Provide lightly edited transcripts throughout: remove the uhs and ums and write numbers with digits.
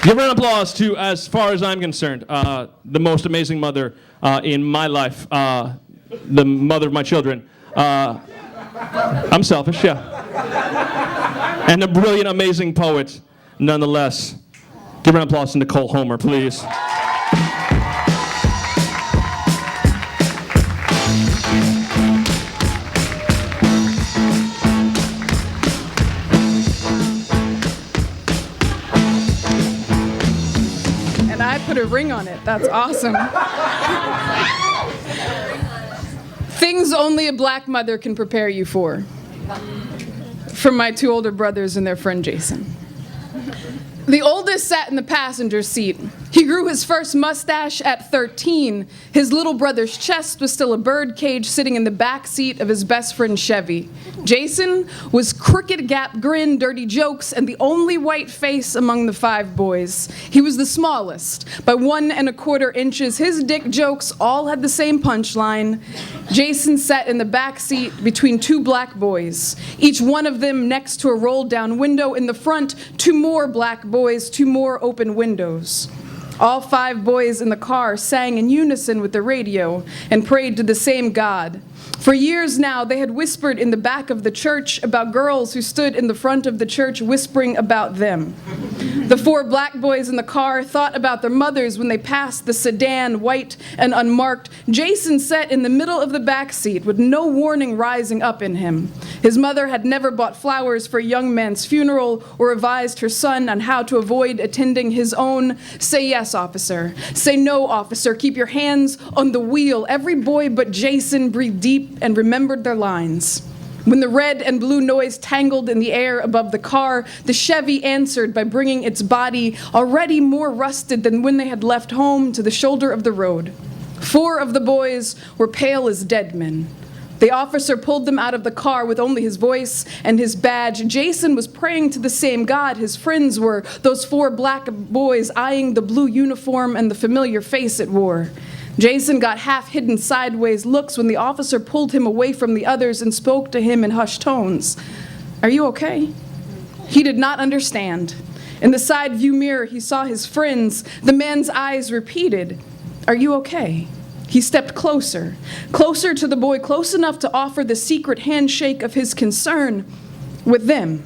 Give a round of applause to, as far as I'm concerned, the most amazing mother in my life, the mother of my children. I'm selfish, yeah. And a brilliant, amazing poet, nonetheless. Give a round of applause to Nicole Homer, please. I put a ring on it. That's awesome. Things only a black mother can prepare you for. From my two older brothers and their friend Jason. The oldest sat in the passenger seat. He grew his first mustache at 13. His little brother's chest was still a bird cage sitting in the back seat of his best friend Chevy. Jason was crooked gap grin, dirty jokes, and the only white face among the 5 boys. He was the smallest. By 1 1/4 inches, his dick jokes all had the same punchline. Jason sat in the back seat between 2 black boys, each one of them next to a rolled-down window. In the front, 2 more black boys, 2 more open windows. All 5 boys in the car sang in unison with the radio and prayed to the same God. For years now, they had whispered in the back of the church about girls who stood in the front of the church whispering about them. The 4 black boys in the car thought about their mothers when they passed the sedan, white and unmarked. Jason sat in the middle of the back seat with no warning rising up in him. His mother had never bought flowers for a young man's funeral or advised her son on how to avoid attending his own. Say yes, officer. Say no, officer. Keep your hands on the wheel. Every boy but Jason breathed deep and remembered their lines. When the red and blue noise tangled in the air above the car, the Chevy answered by bringing its body, already more rusted than when they had left home, to the shoulder of the road. 4 of the boys were pale as dead men. The officer pulled them out of the car with only his voice and his badge. Jason was praying to the same God his friends were, those 4 black boys eyeing the blue uniform and the familiar face it wore. Jason got half-hidden sideways looks when the officer pulled him away from the others and spoke to him in hushed tones. "Are you okay?" He did not understand. In the side view mirror, he saw his friends. The man's eyes repeated, "Are you okay?" He stepped closer, closer to the boy, close enough to offer the secret handshake of his concern with them.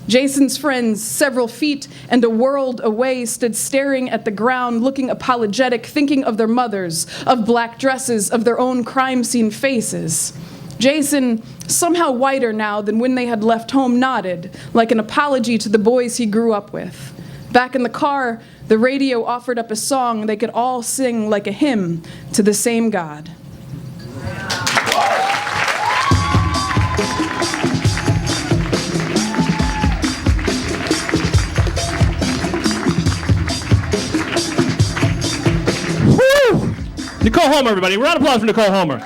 Jason's friends, several feet and a world away, stood staring at the ground, looking apologetic, thinking of their mothers, of black dresses, of their own crime scene faces. Jason, somehow whiter now than when they had left home, nodded, like an apology to the boys he grew up with. Back in the car, the radio offered up a song they could all sing like a hymn to the same God. Nicole Homer, everybody. Round of applause for Nicole Homer.